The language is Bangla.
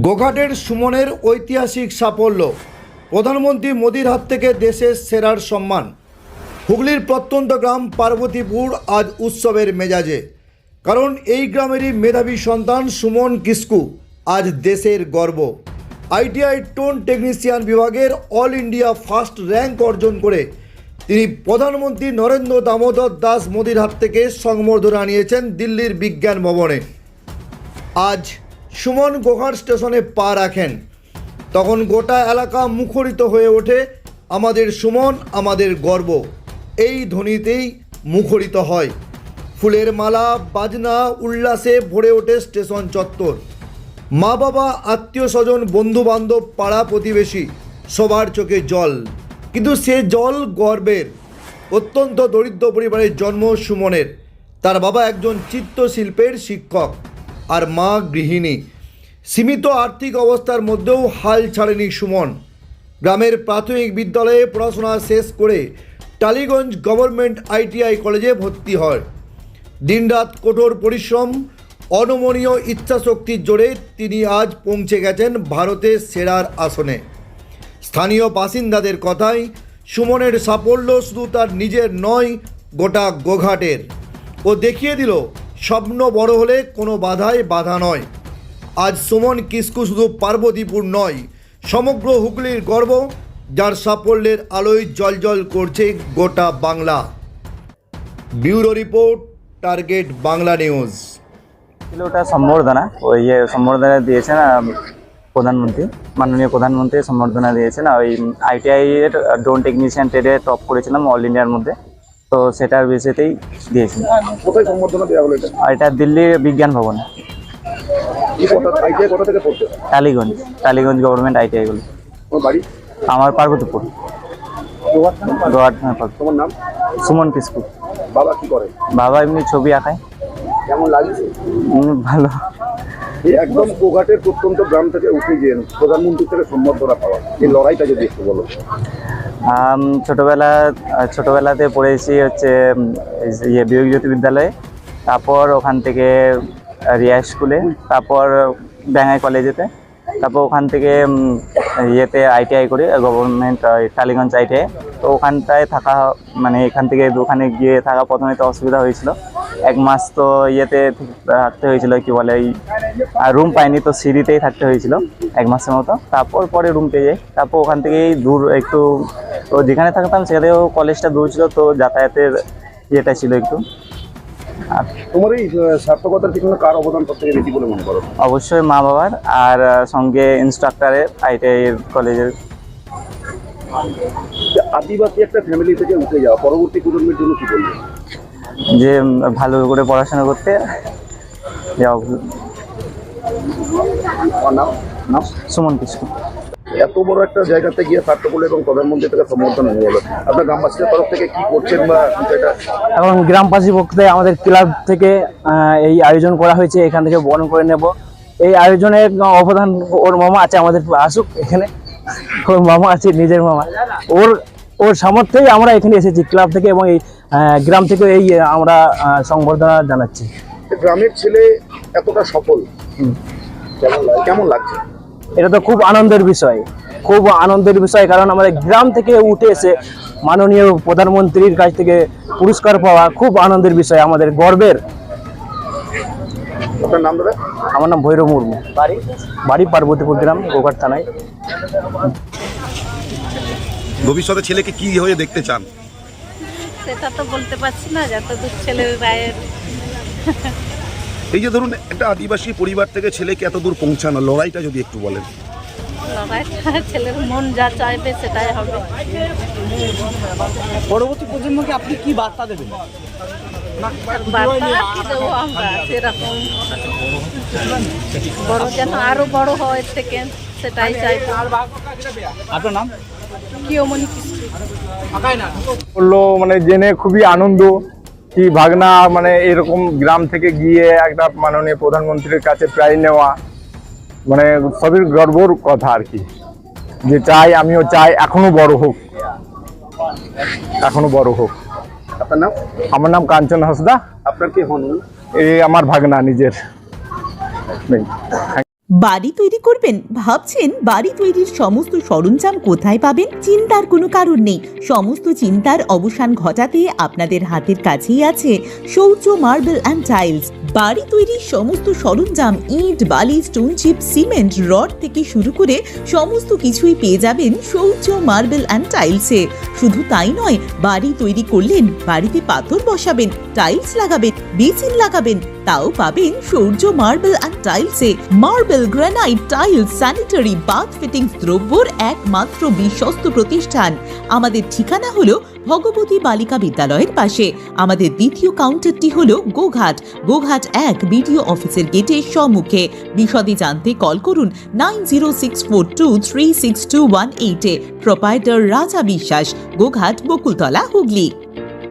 গোঘাটের সুমনের ঐতিহাসিক সাফল্য। প্রধানমন্ত্রী মোদির হাত থেকে দেশের সেরার সম্মান। হুগলির প্রত্যন্ত গ্রাম পার্বতীপুর আজ উৎসবের মেজাজে, কারণ এই গ্রামেরই মেধাবী সন্তান সুমন কিস্কু আজ দেশের গর্ব। আইটিআই টোন টেকনিশিয়ান বিভাগের অল ইন্ডিয়া ফার্স্ট র্যাঙ্ক অর্জন করে তিনি প্রধানমন্ত্রী নরেন্দ্র দামোদর দাস মোদির হাত থেকে সংবর্ধনা নিয়েছেন দিল্লির বিজ্ঞান ভবনে। আজ সুমন গোঘাট স্টেশনে পা রাখেন, তখন গোটা এলাকা মুখরিত হয়ে ওঠে আমাদের সুমন আমাদের গর্ব, এই ধ্বনিতেই মুখরিত হয়। ফুলের মালা, বাজনা, উল্লাসে ভরে ওঠে স্টেশন চত্বর। মা বাবা, আত্মীয় স্বজন, বন্ধুবান্ধব, পাড়া প্রতিবেশী সবার চোখে জল। কিন্তু সে জল গর্বের। অত্যন্ত দরিদ্র পরিবারের জন্ম সুমনের। তার বাবা একজন চিত্রশিল্পের শিক্ষক আর মা গৃহিণী। সীমিত আর্থিক অবস্থার মধ্যেও হাল ছাড়েনি সুমন। গ্রামের প্রাথমিক বিদ্যালয়ে পড়াশোনা শেষ করে টালিগঞ্জ গভর্নমেন্ট আইটিআই কলেজে ভর্তি হয়। দিনরাত কঠোর পরিশ্রম, অনমনীয় ইচ্ছাশক্তির জোরে তিনি আজ পৌঁছে গেছেন ভারতের সেরার আসনে। স্থানীয় বাসিন্দাদের কথায় সুমনের সাফল্য শুধু তার নিজের নয়, গোটা গোঘাটের। ও দেখিয়ে দিল স্বপ্ন বড় হলে কোনো বাধাই বাধা নয়। আজ সুমন কিস্কু শুধু পার্বতীপুর নয়, সমগ্র হুগলির গর্ব, যার সাফল্যের আলোয় জ্বলজ্বল করছে গোটা Bangla. Bureau report, target Bangla news. ওটা সম্বর্ধনা, ওই সম্বর্ধনা দিয়েছেন প্রধানমন্ত্রী, মাননীয় প্রধানমন্ত্রী সম্বর্ধনা দিয়েছেন। ওই আইটিআই এর ড্রোন টেকনিশিয়ান ট্রেডে টপ করেছিলাম অল ইন্ডিয়ার মধ্যে, তো সেটার বিষয়তেই দিয়েছেন। কোথায় সম্বর্ধনা দেওয়া হলো এটা? এটা দিল্লির বিজ্ঞান ভবনে, আইটিআই কোথা থেকে পড়তে? টালিগঞ্জ গভর্নমেন্ট আইটিআই বলে। তোমার বাড়ি? আমার পার্বতীপুর। তোমার নাম? সুমন কিস্কু। বাবা কি করে? বাবা এমনি ছবি আঁকায়। কেমন লাগছে? ভালো। এই একদম গোঘাটের প্রত্যন্ত গ্রাম থেকে উঠে গিয়ে প্রধানমন্ত্রী থেকে সম্বর্ধনা পাওয়া, এই লড়াইটা যদি একটু বলো। ছোটবেলাতে পড়েছি হচ্ছে বিবেকজ্যোতি বিদ্যালয়ে, তারপর ওখান থেকে রিয়া স্কুলে, তারপর ব্যাঙ্গাই কলেজেতে, তারপর ওখান থেকে আইটিআই করি গভর্নমেন্ট টালিগঞ্জ আইটিআই। তো ওখানটায় থাকা, মানে এখান থেকে ওখানে গিয়ে থাকা প্রথমে তো অসুবিধা হয়েছিল। এক মাস তো থাকতে হয়েছিল, কি বলে, এই রুম পাইনি, তো সিঁড়িতেই থাকতে হয়েছিল এক মাসের মতো। তারপর পরে রুম পেয়ে যাই। তারপর ওখান থেকেই দূর একটু, তো যেখানে থাকতাম সেখানেও কলেজটা দূর ছিল, তো যাতায়াতের ছিল একটু। আর তোমার এই সার্থকতার পিছনে কার অবদান সবথেকে বেশি বলে মনে করো? অবশ্যই মা বাবার, আর সঙ্গে ইনস্ট্রাক্টরের, আইটিআই কলেজের। আদিবাসী একটা ফ্যামিলি থেকে উঠে যাওয়া, পরবর্তী প্রজন্মের জন্য কি বলবে? যে ভালো করে পড়াশোনা করতে যাও। নাম সুমন কিস্কু। এত বড় একটা জায়গাতে গিয়ে সার্থকতা এবং প্রধানমন্ত্রী থেকে সম্বর্ধনা নিয়ে গেল, আপনার গ্রামবাসীদের তরফ থেকে কি করছেন বা এটা? এখন গ্রামবাসীর পক্ষে আমাদের ক্লাব থেকে এই আয়োজন করা হয়েছে, এখান থেকে বরণ করে নেব। এই আয়োজনের অবদান ওর মামা আছে, আমাদের আসুক এখানে, ওর মামা আছে, নিজের মামা, ওর সামর্থ্যেই আমরা এখানে এসেছি ক্লাব থেকে, এবং এই গ্রাম থেকে এই আমরা সংবর্ধনা জানাচ্ছি। গ্রামের ছেলে এতটা সফল, কেমন লাগছে? এটা তো খুব আনন্দের বিষয়, কারণ আমাদের গ্রাম থেকে উঠে এসে মাননীয় প্রধানমন্ত্রীর কাছ থেকে পুরস্কার পাওয়া খুব আনন্দের বিষয়, আমাদের গর্বের। আপনার নাম দাদা? আমার নাম ভৈরব মুর্মু, বাড়ি পার্বতীপুর গ্রাম, গোঘাট থানায়। ভবিষ্যতে ছেলেকে কি হয়ে দেখতে চান? সেটা তো বলতে পারছি না, যতদূর ছেলের রায়ের। এই যে ধরুন একটা আদিবাসী পরিবার থেকে ছেলেকে এত দূর পৌঁছানো, লড়াইটা যদি একটু বলেন। লড়াইটা ছেলের মন যা চাইবে সেটাই হবে। পরবর্তী প্রজন্মকে আপনি কি বার্তা দেবেন? বার্তা কি দেবো আমরা, সেরকম বড় যেন আরো বড় হয় থেকে, সেটাই চাইবো। আপনার নাম? কিয়মণি কিস্কু। বললো মানে জেনে খুবই আনন্দ কি ভাগনা মানে এরকম গ্রাম থেকে গিয়ে একটা মাননীয় প্রধানমন্ত্রীর কাছে প্রাইজ নেওয়া, মানে সবই গর্বর কথা আর কি। যে চাই, আমিও চাই এখনো বড় হোক। আপনার নাম? আমার নাম কাঞ্চন হাসদা। আপনার কি হন? আমার ভাগনা নিজের। বাড়ি তৈরি করবেন? ভাবছেন বাড়ি তৈরির সমস্ত সরঞ্জাম কোথায় পাবেন? চিন্তার কোনো কারণ নেই। সমস্ত চিন্তার অবসান ঘটাতে আপনাদের হাতের কাছেই আছে শৌর্য মার্বেল অ্যান্ড টাইলস। বাড়ি তৈরির সমস্ত সরঞ্জাম, ইট, বালি, স্টোন চিপ, সিমেন্ট, রড থেকে শুরু করে সমস্ত কিছুই পেয়ে যাবেন শৌর্য মার্বেল অ্যান্ড টাইলসে। শুধু তাই নয়, বাড়ি তৈরি করলেন, বাড়িতে পাথর বসাবেন, টাইলস লাগাবেন, বেসিন লাগাবেন, তাও পাবেন শৌর্য মার্বেল অ্যান্ড টাইলসে। Marble, granite, tiles, sanitary, bath fittings দ্রব্যর একমাত্র বিশ্বস্ত প্রতিষ্ঠান। আমাদের ঠিকানা হলো ভগবতী বালিকা বিদ্যালয়ের পাশে। আমাদের দ্বিতীয় কাউন্টারটি হলো গোঘাট 1 বিডিও অফিসের গেটের সম্মুখে। বিশদে জানতে কল করুন 9064236218 প্রোপাইটার রাজা বিশ্বাস, গোঘাট, বকুলতলা, হুগলি।